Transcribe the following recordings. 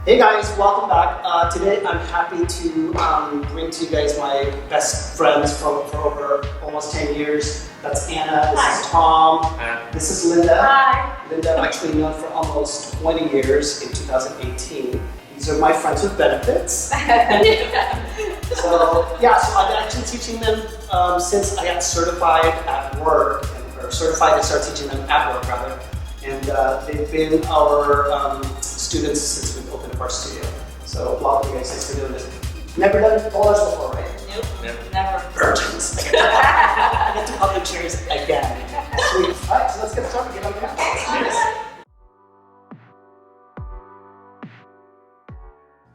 Hey guys, welcome back. Today I'm happy to bring to you guys my best friends for over almost 10 years. That's Anna, this is Tom, this is Linda. Hi. Linda I've actually known for almost 20 years in 2018. These are my friends with benefits. So I've been actually teaching them since I got certified at work, or certified to start teaching them at work rather. And they've been our students since we've opened up our studio. So welcome you guys, thanks for doing this. Never done Ballz before, right? Nope, never. Virgins. I get to public chairs again. Sweet. Alright, so let's get started. Get on the mat.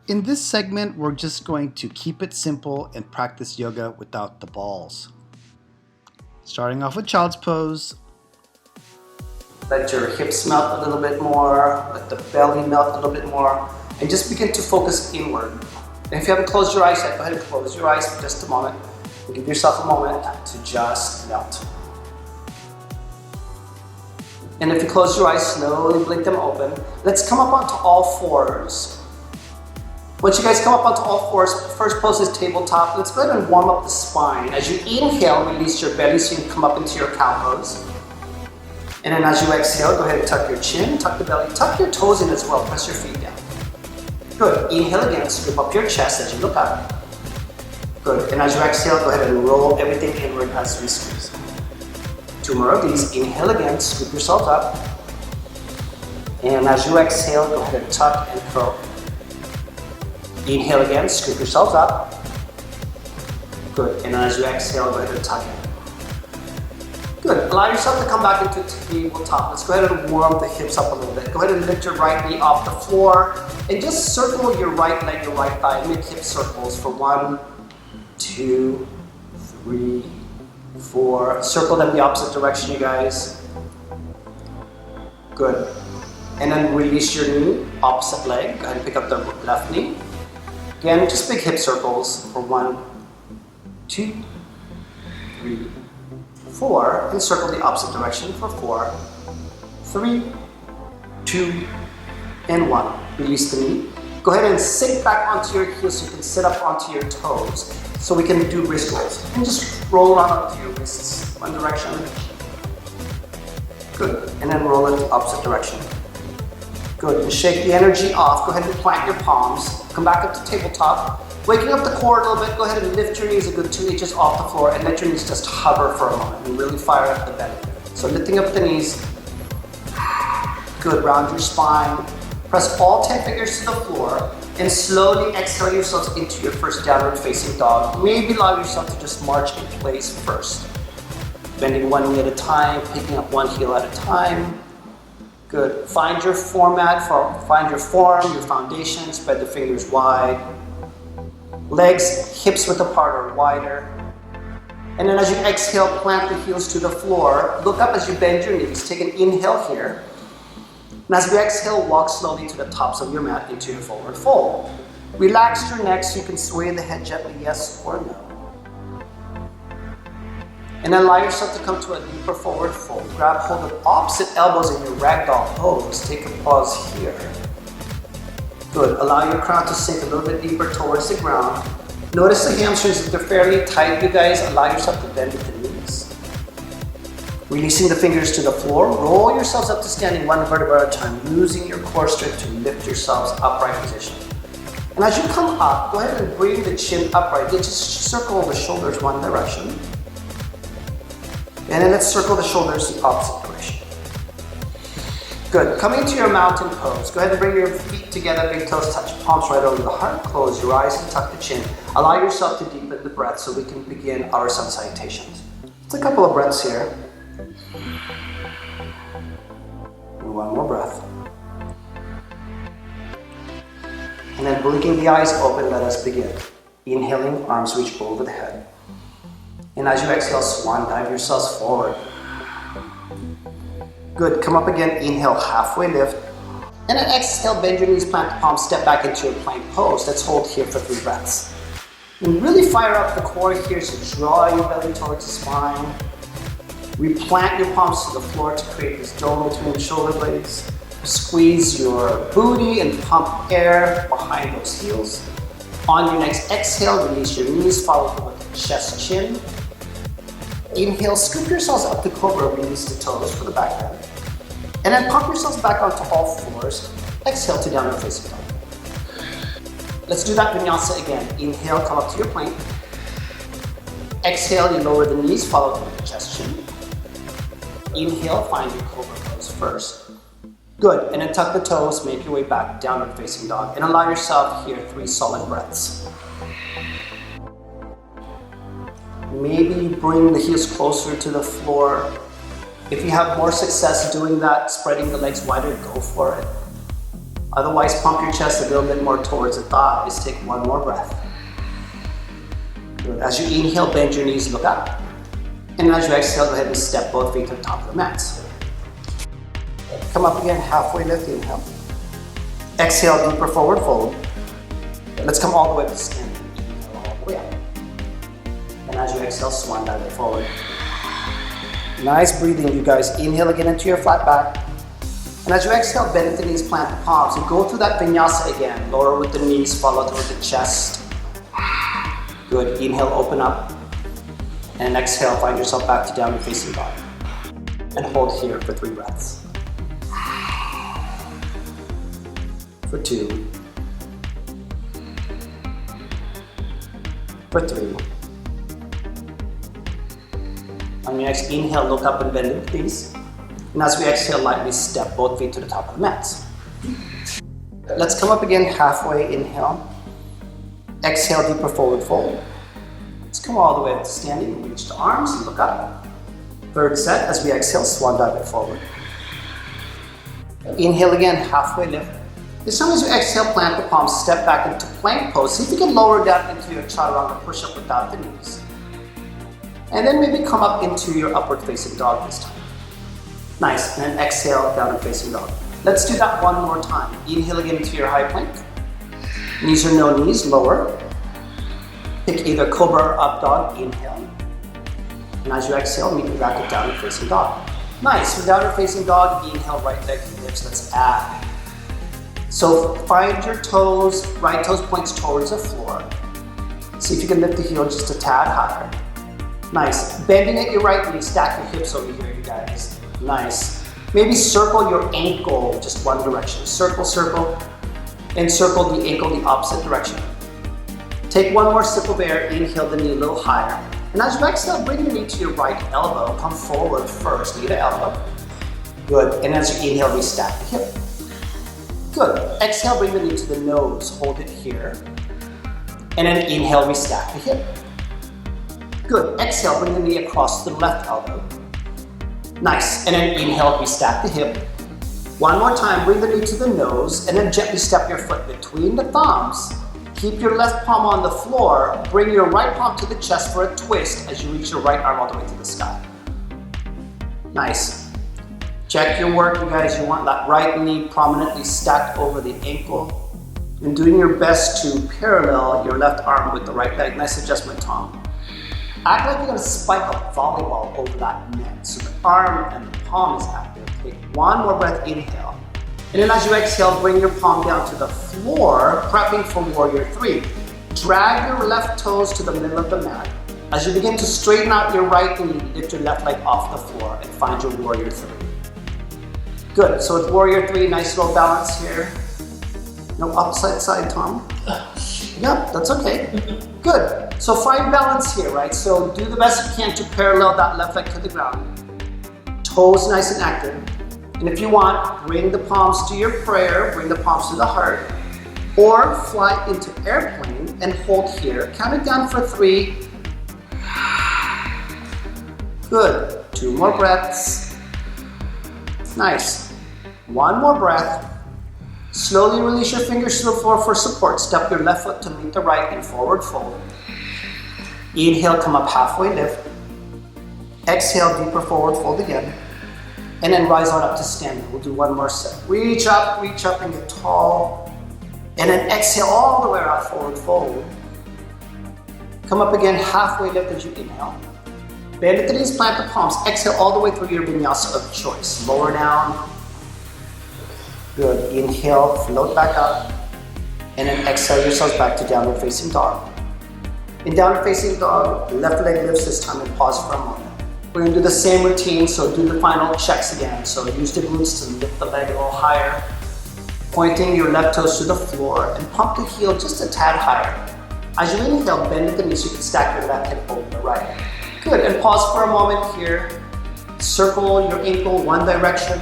In this segment, we're just going to keep it simple and practice yoga without the balls. Starting off with child's pose. Let your hips melt a little bit more, let the belly melt a little bit more, and just begin to focus inward. And if you haven't closed your eyes yet, go ahead and close your eyes for just a moment. And give yourself a moment to just melt. And if you close your eyes, slowly blink them open. Let's come up onto all fours. Once you guys come up onto all fours, first pose is tabletop. Let's go ahead and warm up the spine. As you inhale, release your belly so you can come up into your cow pose. And then as you exhale, go ahead and tuck your chin, tuck the belly, tuck your toes in as well, press your feet down. Good, inhale again, scoop up your chest as you look up. Good, and as you exhale, go ahead and roll everything inward as we squeeze. 2 more of these, inhale again, scoop yourself up. And as you exhale, go ahead and tuck and curl. Inhale again, scoop yourselves up. Good, and as you exhale, go ahead and tuck in. Good. Allow yourself to come back into tabletop. Let's go ahead and warm the hips up a little bit. Go ahead and lift your right knee off the floor and just circle your right leg, your right thigh. Make hip circles for 1, 2, 3, 4. Circle them the opposite direction, you guys. Good. And then release your knee, opposite leg. Go ahead and pick up the left knee. Again, just big hip circles for 1, 2, 3, 4, and circle the opposite direction for 4, 3, 2, and 1. Release the knee. Go ahead and sink back onto your heels so you can sit up onto your toes. So we can do wrist rolls. And just roll around up to your wrists, one direction. Good. And then roll it the opposite direction. Good. And shake the energy off. Go ahead and plant your palms. Come back up to tabletop. Waking up the core a little bit, go ahead and lift your knees a good 2 inches off the floor and let your knees just hover for a moment and really fire up the belly. So lifting up the knees. Good, round your spine. Press all 10 fingers to the floor and slowly exhale yourselves into your first downward facing dog. Maybe allow yourself to just march in place first. Bending one knee at a time, picking up one heel at a time. Good, find your format, find your form, your foundation, spread the fingers wide. Legs, hips width apart or wider. And then as you exhale, plant the heels to the floor. Look up as you bend your knees. Take an inhale here. And as we exhale, walk slowly to the tops of your mat into your forward fold. Relax your neck so you can sway the head gently, yes or no. And then allow yourself to come to a deeper forward fold. Grab hold of opposite elbows in your ragdoll pose. Take a pause here. Good. Allow your crown to sink a little bit deeper towards the ground. Notice the hamstrings, if they're fairly tight, you guys, allow yourself to bend with the knees. Releasing the fingers to the floor, roll yourselves up to standing one vertebra at a time, using your core strength to lift yourselves upright position. And as you come up, go ahead and bring the chin upright. Then just circle the shoulders one direction. And then let's circle the shoulders the opposite direction. Good. Coming to your mountain pose. Go ahead and bring your feet together, big toes touch, palms right over the heart. Close your eyes and tuck the chin. Allow yourself to deepen the breath so we can begin our sun salutations. Just a couple of breaths here. And one more breath. And then blinking the eyes open, let us begin. Inhaling, arms reach over the head. And as you exhale, swan dive yourselves forward. Good, come up again, inhale, halfway lift. And then exhale, bend your knees, plant the palms, step back into your plank pose. Let's hold here for 3 breaths. And really fire up the core here, so draw your belly towards the spine. Replant your palms to the floor to create this dome between the shoulder blades. Squeeze your booty and pump air behind those heels. On your next exhale, release your knees, follow through with chest chin. Inhale, scoop yourselves up to cobra, release the toes for the back bend. And then pump yourselves back onto all fours. Exhale to downward facing dog. Let's do that vinyasa again. Inhale, come up to your plank. Exhale, you lower the knees, follow through with the chest chin. Inhale, find your cobra pose first. Good, and then tuck the toes, make your way back, downward facing dog, and allow yourself here 3 solid breaths. Maybe bring the heels closer to the floor. If you have more success doing that, spreading the legs wider, go for it. Otherwise, pump your chest a little bit more towards the thighs. Take one more breath. Good. As you inhale, bend your knees, look up. And as you exhale, go ahead and step both feet to the top of the mats. Come up again, halfway lift, inhale. Exhale, deeper forward fold. Let's come all the way up to standing. Inhale all the way up. And as you exhale, swan dive it forward. Nice breathing, you guys. Inhale again into your flat back. And as you exhale, bend at the knees, plant the palms. And go through that vinyasa again. Lower with the knees, follow through with the chest. Good. Inhale, open up. And exhale, find yourself back to downward facing dog. And hold here for 3 breaths. For 2. For 3. On your next inhale, look up and bend the knees. And as we exhale, lightly step both feet to the top of the mats. Let's come up again, halfway, inhale. Exhale, deeper forward fold. Let's come all the way up to standing, reach the arms and look up. Third set, as we exhale, swan dive it forward. Inhale again, halfway lift. As soon as you exhale, plant the palms, step back into plank pose. See if you can lower down into your chaturanga push-up without the knees. And then maybe come up into your upward facing dog this time. Nice, and then exhale, downward facing dog. Let's do that one more time. Inhale again into your high plank. Knees or no knees, lower. Pick either cobra or up dog, inhale. And as you exhale, meet your back at downward facing dog. Nice, for downward facing dog, inhale, right leg lifts, let's add. So find your toes, right toes points towards the floor. See if you can lift the heel just a tad higher. Nice, bending at your right knee, stack your hips over here, you guys. Nice. Maybe circle your ankle just one direction. Circle, circle, and circle the ankle the opposite direction. Take one more sip of air, inhale the knee a little higher. And as you exhale, bring your knee to your right elbow. Come forward first, knee to elbow. Good, and as you inhale, restack the hip. Good, exhale, bring the knee to the nose, hold it here. And then inhale, restack the hip. Good, exhale, bring the knee across the left elbow. Nice, and then inhale, restack the hip. One more time, bring the knee to the nose, and then gently step your foot between the thumbs. Keep your left palm on the floor, bring your right palm to the chest for a twist as you reach your right arm all the way to the sky. Nice. Check your work, you guys. You want that right knee prominently stacked over the ankle. And doing your best to parallel your left arm with the right leg. Nice adjustment, Tom. Act like you're gonna spike a volleyball over that net. So the arm and the palm is active. Take one more breath, inhale. And then as you exhale, bring your palm down to the floor, prepping for warrior 3. Drag your left toes to the middle of the mat. As you begin to straighten out your right knee, lift your left leg off the floor and find your warrior 3. Good, so with warrior 3, nice little balance here. No upside side, Tom. Yep, that's okay. Good, so find balance here, right? So do the best you can to parallel that left leg to the ground. Toes nice and active. And if you want, bring the palms to your prayer, bring the palms to the heart, or fly into airplane and hold here. Count it down for 3. Good, 2 more breaths. Nice. 1 more breath. Slowly release your fingers to the floor for support. Step your left foot to meet the right and forward fold. Inhale, come up halfway, lift. Exhale, deeper forward fold again. And then rise on up to standing. We'll do 1 more set. Reach up and get tall. And then exhale all the way out, forward fold. Come up again, halfway lift as you inhale. Bend at the knees, plant the palms. Exhale all the way through your vinyasa of choice. Lower down. Good. Inhale, float back up. And then exhale yourselves back to downward facing dog. In downward facing dog, left leg lifts this time and pause for a moment. We're going to do the same routine, so do the final checks again. So use the glutes to lift the leg a little higher, pointing your left toes to the floor and pump the heel just a tad higher. As you inhale, bend at the knees, you can stack your left hip over the right. Good, and pause for a moment here. Circle your ankle one direction.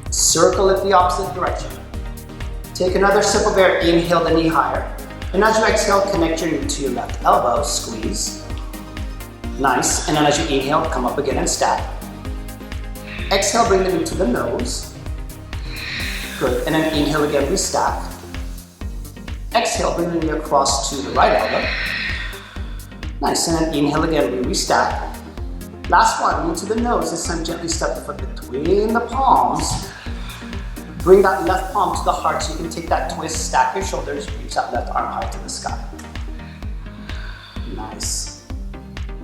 Circle it the opposite direction. Take another sip of air, inhale the knee higher. And as you exhale, connect your knee to your left elbow, squeeze. Nice, and then as you inhale, come up again and stack. Exhale, bring the knee to the nose. Good, and then inhale again, restack. Exhale, bring the knee across to the right elbow. Nice, and then inhale again, we restack. Last one, knee to the nose. This time gently step the foot between the palms. Bring that left palm to the heart so you can take that twist, stack your shoulders, reach that left arm high to the sky. Nice.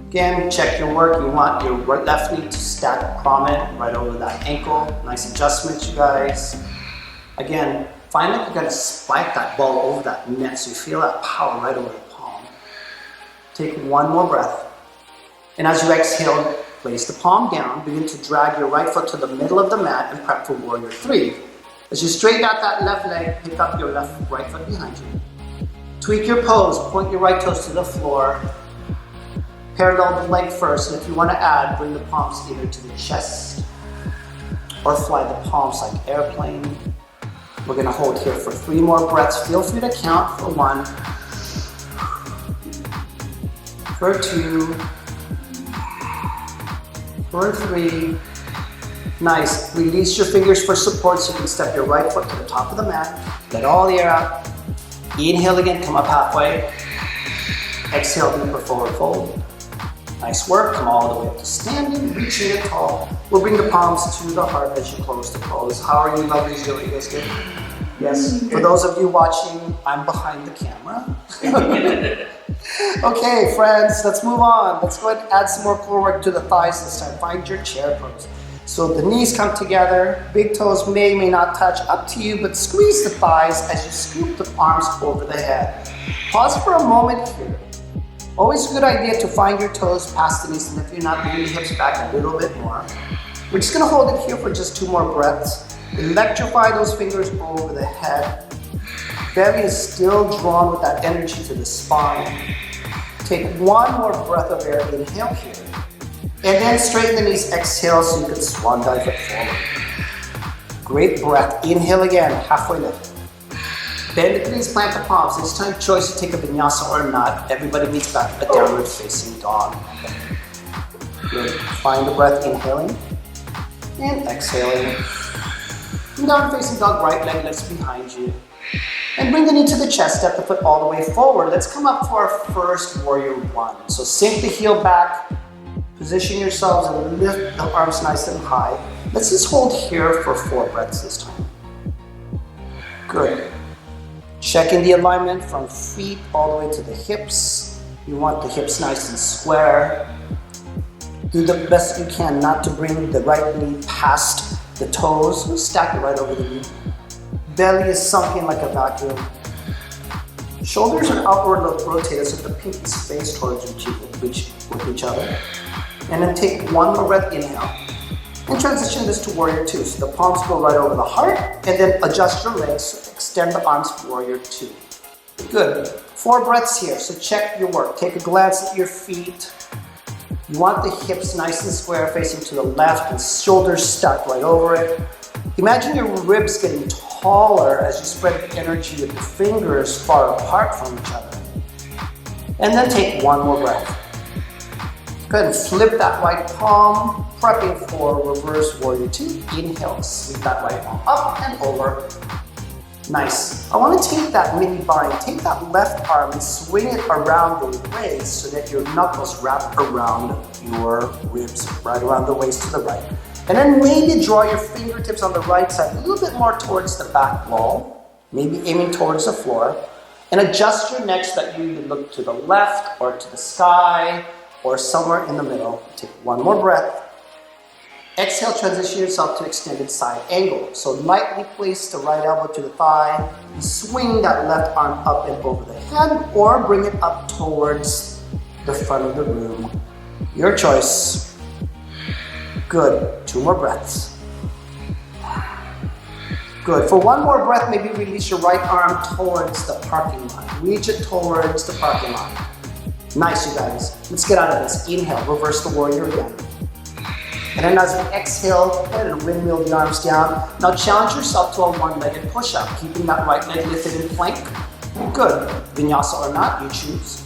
Again, check your work. You want your left knee to stack prominent right over that ankle. Nice adjustment, you guys. Again, find like you gotta spike that ball over that net so you feel that power right over the palm. Take one more breath. And as you exhale, place the palm down. Begin to drag your right foot to the middle of the mat and prep for warrior three. As you straighten out that left leg, pick up your right foot behind you. Tweak your pose, point your right toes to the floor. Parallel the leg first, and if you want to add, bring the palms either to the chest or fly the palms like airplane. We're going to hold here for 3 more breaths. Feel free to count for 1, for 2, for 3. Nice. Release your fingers for support so you can step your right foot to the top of the mat. Let all the air out. Inhale again, come up halfway. Exhale, deeper forward fold. Nice work. Come all the way up to standing, reaching it tall. We'll bring the palms to the heart as you close the pose. How are you lovelies doing? You guys good? Yes. For those of you watching, I'm behind the camera. Okay, friends, let's move on. Let's go ahead and add some more core work to the thighs this time. Find your chair pose. So the knees come together, big toes may not touch, up to you, but squeeze the thighs as you scoop the arms over the head. Pause for a moment here. Always a good idea to find your toes past the knees, and if you're not, bring the hips back a little bit more. We're just gonna hold it here for just 2 more breaths. Electrify those fingers over the head. Belly is still drawn with that energy to the spine. Take 1 more breath of air, inhale here. And then straighten the knees, exhale so you can swan dive it forward. Great breath, inhale again, halfway lift. Bend the knees, plant the palms. This time choice to take a vinyasa or not. Everybody meets back a downward facing dog. Good. Find the breath, inhaling and exhaling. And downward facing dog, right leg lifts behind you. And bring the knee to the chest, step the foot all the way forward. Let's come up for our first warrior 1. So sink the heel back, position yourselves and lift the arms nice and high. Let's just hold here for 4 breaths this time. Good. Checking the alignment from feet all the way to the hips. You want the hips nice and square. Do the best you can not to bring the right knee past the toes. Stack it right over the knee. Belly is sunk in like a vacuum. Shoulders are outward rotated so the pinkies face towards each other. And then take 1 more breath, inhale. And transition this to warrior 2. So the palms go right over the heart, and then adjust your legs, extend the arms for warrior 2. Good. 4 breaths here, so check your work. Take a glance at your feet. You want the hips nice and square facing to the left and shoulders stacked right over it. Imagine your ribs getting taller as you spread the energy with the fingers far apart from each other. And then take 1 more breath. Go ahead and flip that right palm, prepping for reverse warrior 2. Inhale, sweep that right palm up and over. Nice. I want to take that mini bind, take that left arm and swing it around the waist so that your knuckles wrap around your ribs, right around the waist to the right. And then maybe draw your fingertips on the right side a little bit more towards the back wall, maybe aiming towards the floor. And adjust your neck so that you look to the left or to the sky or somewhere in the middle. Take 1 more breath. Exhale, transition yourself to extended side angle. So lightly place the right elbow to the thigh and swing that left arm up and over the head, or bring it up towards the front of the room. Your choice. Good. 2 more breaths. Good. For 1 more breath, maybe release your right arm towards the parking lot. Reach it towards the parking lot. Nice, you guys. Let's get out of this. Inhale, reverse the warrior again. And then as you exhale, go ahead and windmill the arms down. Now challenge yourself to a one-legged push-up, keeping that right leg lifted in plank. Good. Vinyasa or not, you choose.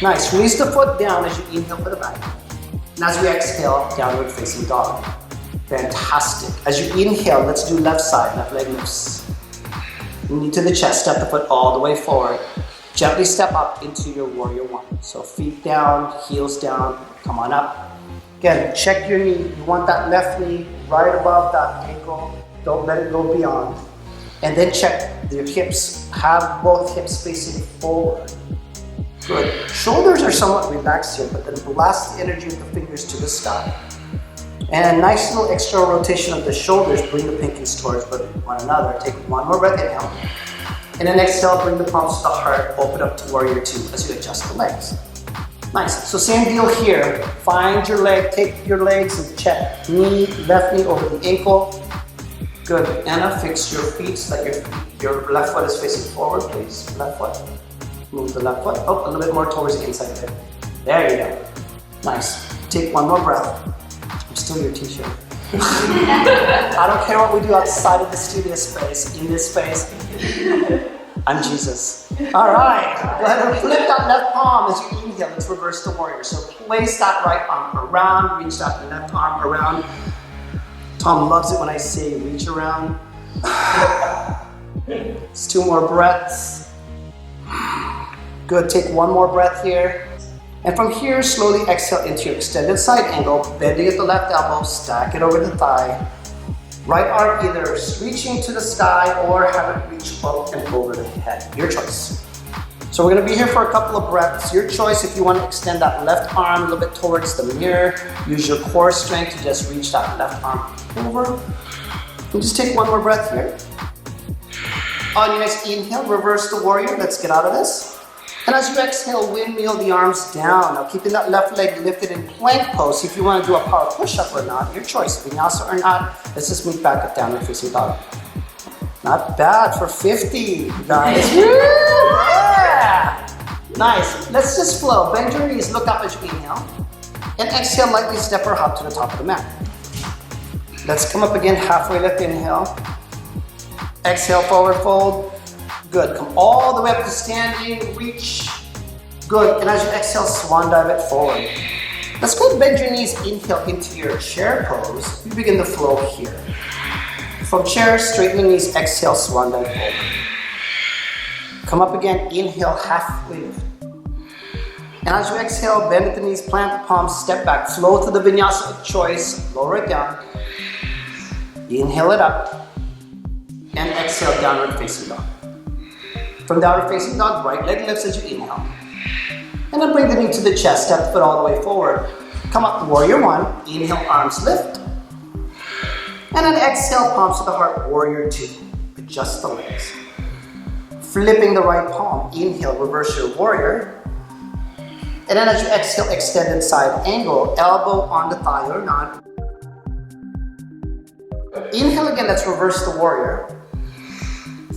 Nice. Release the foot down as you inhale for the back. And as we exhale, downward facing dog. Fantastic. As you inhale, let's do left side, left leg lifts. Knee to the chest, step the foot all the way forward. Gently step up into your warrior 1. So feet down, heels down, come on up. Again, check your knee. You want that left knee right above that ankle. Don't let it go beyond. And then check your hips. Have both hips facing forward. Good. Shoulders are somewhat relaxed here, but then blast the energy of the fingers to the sky. And a nice little external rotation of the shoulders. Bring the pinkies towards one another. Take 1 more breath, inhale. And then exhale, bring the palms to the heart. Open up to warrior 2 as you adjust the legs. Nice. So same deal here. Find your leg, take your legs and check. Knee, left knee over the ankle. Good. Anna, fix your feet so that your left foot is facing forward, please. Left foot. Move the left foot. Oh, a little bit more towards the inside there. There you go. Nice. Take 1 more breath. I'm still your t-shirt. I don't care what we do outside of the studio space, in this space. I'm Jesus. All right, go ahead and flip that left palm as you inhale. Let's reverse the warrior. So place that right arm around, reach that left arm around. Tom loves it when I say reach around. It's 2 more breaths. Good, take 1 more breath here. And from here, slowly exhale into your extended side angle, bending at the left elbow, stack it over the thigh. Right arm either reaching to the sky or have it reach up and over the head. Your choice. So we're going to be here for a couple of breaths. Your choice if you want to extend that left arm a little bit towards the mirror. Use your core strength to just reach that left arm over. And just take 1 more breath here. On your next inhale, reverse the warrior. Let's get out of this. And as you exhale, windmill the arms down. Now keeping that left leg lifted in plank pose. If you want to do a power push-up or not, your choice. Vinyasa or not. Let's just meet back at downward facing dog. Not bad for 50, guys. Yeah! Nice. Let's just flow. Bend your knees, look up as you inhale. And exhale, lightly step or hop to the top of the mat. Let's come up again, halfway lift, inhale. Exhale, forward fold. Good, come all the way up to standing, reach. Good, and as you exhale, swan dive it forward. Let's go bend your knees, inhale into your chair pose. You begin the flow here. From chair, straighten the knees, exhale, swan dive forward. Come up again, inhale, halfway lift. And as you exhale, bend at the knees, plant the palms, step back, flow to the vinyasa of choice, lower it down. Inhale it up, and exhale, downward facing dog. From downward facing dog, right leg lifts as you inhale. And then bring the knee to the chest, step the foot all the way forward. Come up, warrior 1, inhale, arms lift. And then exhale, palms to the heart, warrior 2. Adjust the legs. Flipping the right palm, inhale, reverse your warrior. And then as you exhale, extended side angle, elbow on the thigh or not. Inhale again, let's reverse the warrior.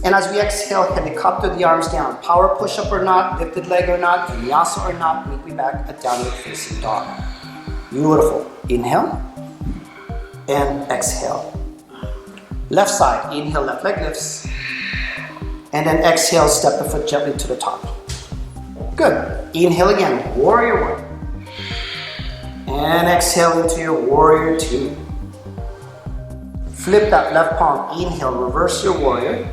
And as we exhale, helicopter the arms down. Power push-up or not, lifted leg or not, vinyasa or not, meet me back at downward facing dog. Beautiful. Inhale and exhale. Left side, inhale, left leg lifts. And then exhale, step the foot gently to the top. Good. Inhale again, warrior 1. And exhale into your warrior 2. Flip that left palm, inhale, reverse your warrior.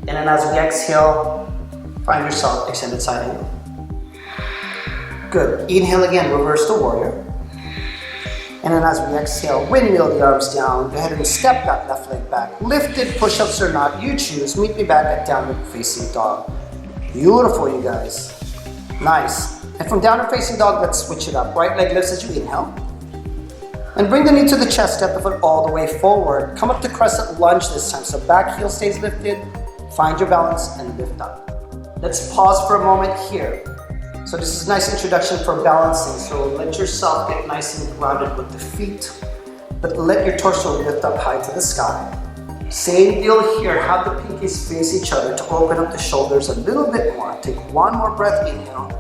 And then as we exhale, find yourself extended side angle. Good. Inhale again, reverse the warrior. And then as we exhale, windmill the arms down. Go ahead and step that left leg back. Lifted push-ups or not, you choose. Meet me back at downward facing dog. Beautiful, you guys. Nice. And from downward facing dog, let's switch it up. Right leg lifts as you inhale. And bring the knee to the chest, step the foot all the way forward. Come up to crescent lunge this time. So back heel stays lifted, find your balance and lift up. Let's pause for a moment here. So this is a nice introduction for balancing. So let yourself get nice and grounded with the feet, but let your torso lift up high to the sky. Same deal here, have the pinkies face each other to open up the shoulders a little bit more. Take one more breath, inhale.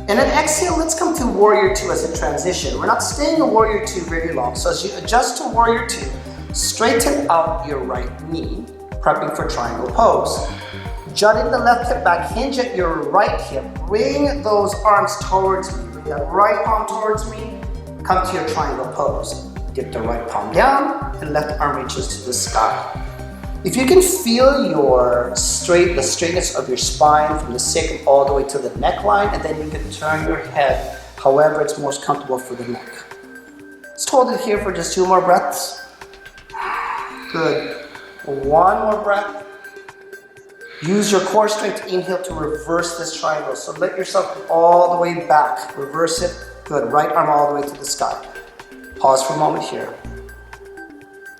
And then exhale, let's come to Warrior 2 as a transition. We're not staying in Warrior 2 very long. So as you adjust to Warrior 2, straighten out your right knee, prepping for triangle pose. Jutting the left hip back, hinge at your right hip, bring those arms towards me. Bring that right palm towards me, come to your triangle pose. Dip the right palm down and left arm reaches to the sky. If you can feel the straightness of your spine from the sacrum all the way to the neckline, and then you can turn your head however it's most comfortable for the neck. Let's hold it here for just 2 more breaths. Good. 1 more breath. Use your core strength to inhale to reverse this triangle. So let yourself go all the way back. Reverse it. Good. Right arm all the way to the sky. Pause for a moment here.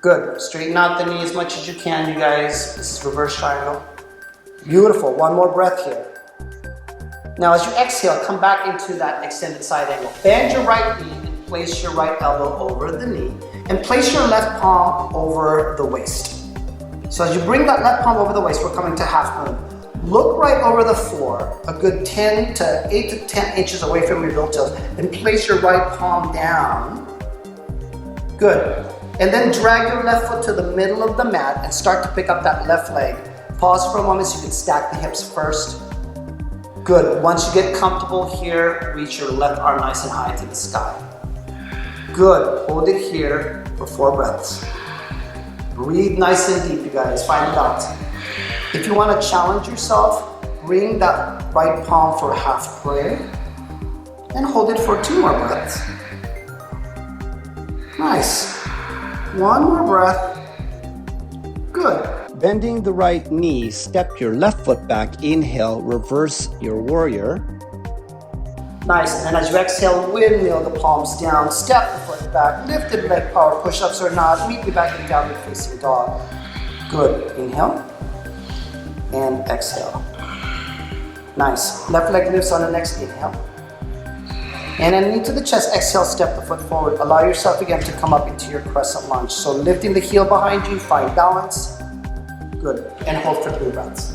Good. Straighten out the knee as much as you can, you guys. This is reverse triangle. Beautiful. 1 more breath here. Now as you exhale, come back into that extended side angle. Bend your right knee and place your right elbow over the knee. And place your left palm over the waist. So as you bring that left palm over the waist, we're coming to half moon. Look right over the floor, a good 8 to 10 inches away from your heel toes, and place your right palm down. Good. And then drag your left foot to the middle of the mat and start to pick up that left leg. Pause for a moment so you can stack the hips first. Good. Once you get comfortable here, reach your left arm nice and high to the sky. Good. Hold it here for 4 breaths. Breathe nice and deep, you guys. Find it out. If you want to challenge yourself, bring that right palm for half prayer and hold it for 2 more breaths. Nice. 1 more breath. Good. Bending the right knee, step your left foot back. Inhale, reverse your warrior. Nice. And as you exhale, windmill the palms down. Step the foot back. Lifted leg power push-ups or not. Meet me back in downward facing dog. Good. Inhale. And exhale. Nice. Left leg lifts on the next inhale. And then knee to the chest, exhale, step the foot forward. Allow yourself again to come up into your crescent lunge. So lifting the heel behind you, find balance. Good. And hold for 3 breaths.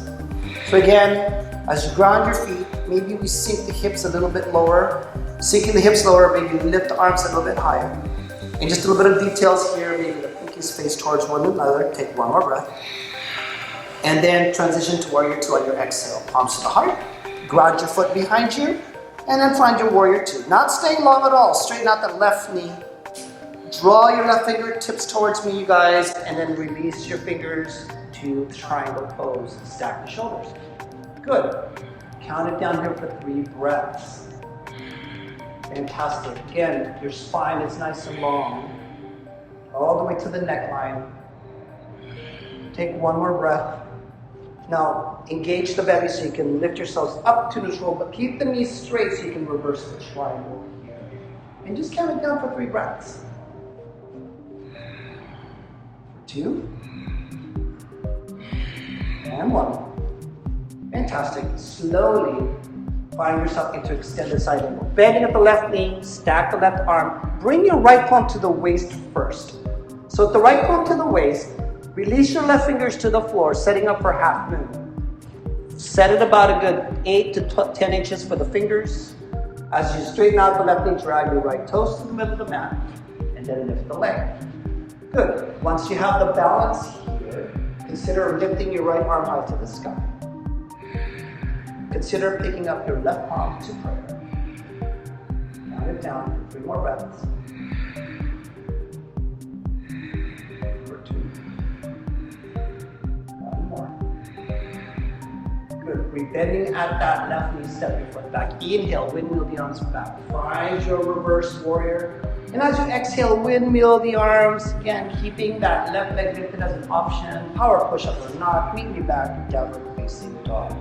So again, as you ground your feet, maybe we sink the hips a little bit lower. Sinking the hips lower, maybe lift the arms a little bit higher. And just a little bit of details here, maybe the pinkies face towards one another. Take 1 more breath. And then transition to Warrior 2 on your exhale. Palms to the heart. Ground your foot behind you. And then find your Warrior 2. Not staying long at all. Straighten out the left knee. Draw your left fingertips towards me, you guys, and then release your fingers to triangle pose. Stack the shoulders. Good. Count it down here for 3 breaths. Fantastic. Again, your spine is nice and long. All the way to the neckline. Take 1 more breath. Now, engage the belly so you can lift yourselves up to neutral, but keep the knees straight so you can reverse the triangle here. And just count it down for 3 breaths. 2. And 1. Fantastic. Slowly find yourself into extended side angle. Bending at the left knee, stack the left arm. Bring your right palm to the waist first. So with the right palm to the waist, release your left fingers to the floor, setting up for half moon. Set it about a good 8 to 10 inches for the fingers. As you straighten out the left knee, drag your right toes to the middle of the mat, and then lift the leg. Good. Once you have the balance here, consider lifting your right arm high to the sky. Consider picking up your left palm to prayer. Count it down for 3 more breaths. For 2. 1 more. Good. Rebending at that left knee, step your foot back. Inhale, windmill the arms back. Find your reverse warrior. And as you exhale, windmill the arms. Again, keeping that left leg lifted as an option. Power push-up or not. Meet me back, downward facing dog.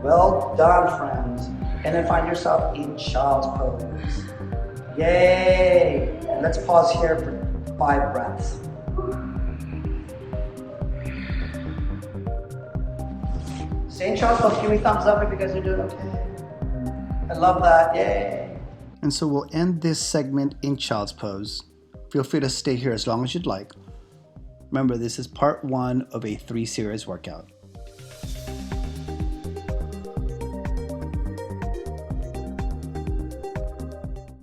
Well done, friends. And then find yourself in child's pose. Yay! And let's pause here for 5 breaths. Stay in child's pose. Give me thumbs up if you guys are doing okay. I love that. Yay. And so we'll end this segment in child's pose. Feel free to stay here as long as you'd like. Remember, this is part 1 of a 3-series workout.